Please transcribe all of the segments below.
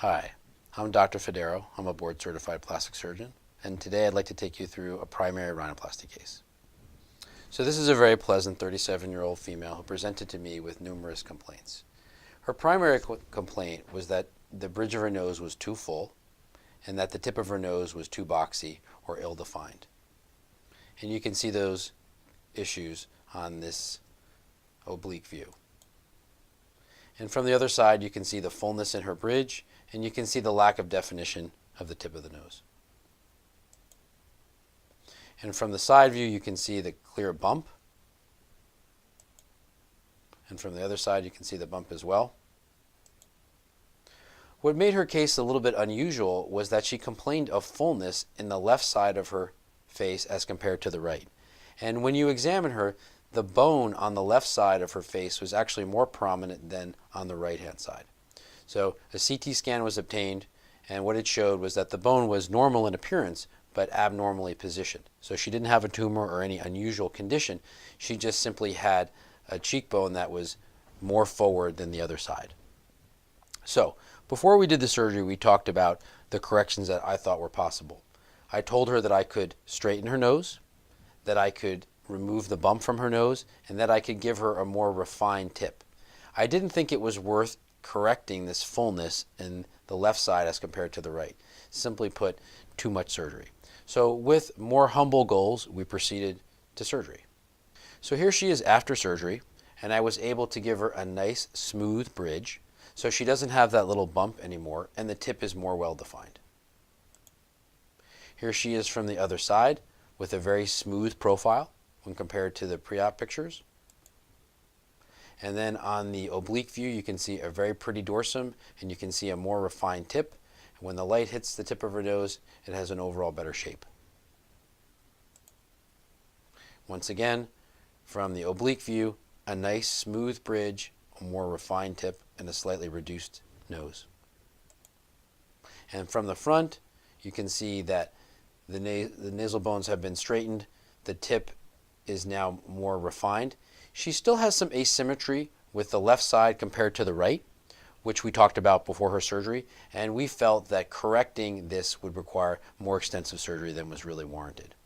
Hi, I'm Dr. Fodero. I'm a board certified plastic surgeon, and today I'd like to take you through a primary rhinoplasty case. So this is a very pleasant 37-year-old female who presented to me with numerous complaints. Her primary complaint was that the bridge of her nose was too full and that the tip of her nose was too boxy or ill-defined. And you can see those issues on this oblique view. And from the other side, you can see the fullness in her bridge, and you can see the lack of definition of the tip of the nose. And from the side view, you can see the clear bump. And from the other side, you can see the bump as well. What made her case a little bit unusual was that she complained of fullness in the left side of her face as compared to the right. And when you examine her, the bone on the left side of her face was actually more prominent than on the right-hand side. So a CT scan was obtained, and what it showed was that the bone was normal in appearance, but abnormally positioned. So she didn't have a tumor or any unusual condition. She just simply had a cheekbone that was more forward than the other side. So before we did the surgery, we talked about the corrections that I thought were possible. I told her that I could straighten her nose, that I could remove the bump from her nose, and that I could give her a more refined tip. I didn't think it was worth correcting this fullness in the left side as compared to the right. Simply put, too much surgery. So with more humble goals, we proceeded to surgery. So here she is after surgery, and I was able to give her a nice smooth bridge, so she doesn't have that little bump anymore, and the tip is more well defined. Here she is from the other side with a very smooth profile when compared to the pre-op pictures. And then on the oblique view, you can see a very pretty dorsum, and you can see a more refined tip. And when the light hits the tip of her nose, it has an overall better shape. Once again, from the oblique view, a nice smooth bridge, a more refined tip, and a slightly reduced nose. And from the front, you can see that the nasal bones have been straightened. The tip is now more refined. She still has some asymmetry with the left side compared to the right, which we talked about before her surgery, and we felt that correcting this would require more extensive surgery than was really warranted.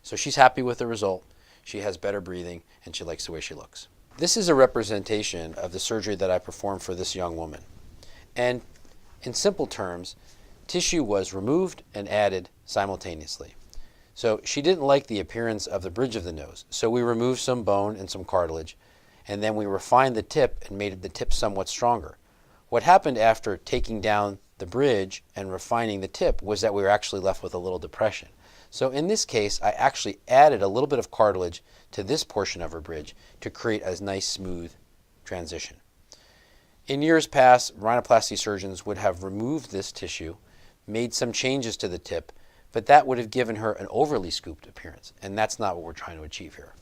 So she's happy with the result. She has better breathing, and she likes the way she looks. This is a representation of the surgery that I performed for this young woman. And in simple terms, tissue was removed and added simultaneously. So she didn't like the appearance of the bridge of the nose, so we removed some bone and some cartilage, and then we refined the tip and made the tip somewhat stronger. What happened after taking down the bridge and refining the tip was that we were actually left with a little depression. So in this case, I actually added a little bit of cartilage to this portion of her bridge to create a nice smooth transition. In years past, rhinoplasty surgeons would have removed this tissue, made some changes to the tip, but that would have given her an overly scooped appearance, and that's not what we're trying to achieve here.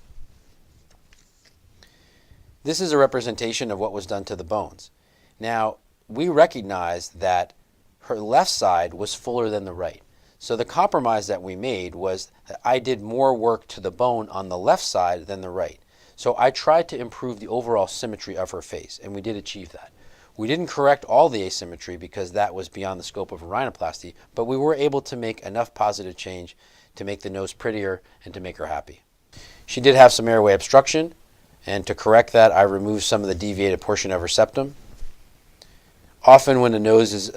This is a representation of what was done to the bones. Now, we recognize that her left side was fuller than the right. So the compromise that we made was that I did more work to the bone on the left side than the right. So I tried to improve the overall symmetry of her face, and we did achieve that. We didn't correct all the asymmetry because that was beyond the scope of a rhinoplasty, but we were able to make enough positive change to make the nose prettier and to make her happy. She did have some airway obstruction, and to correct that, I removed some of the deviated portion of her septum. Often when the nose is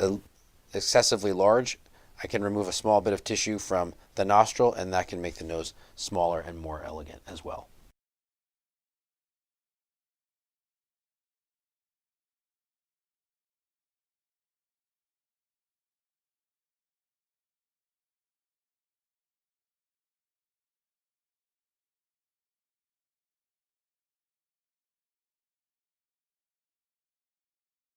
excessively large, I can remove a small bit of tissue from the nostril, and that can make the nose smaller and more elegant as well.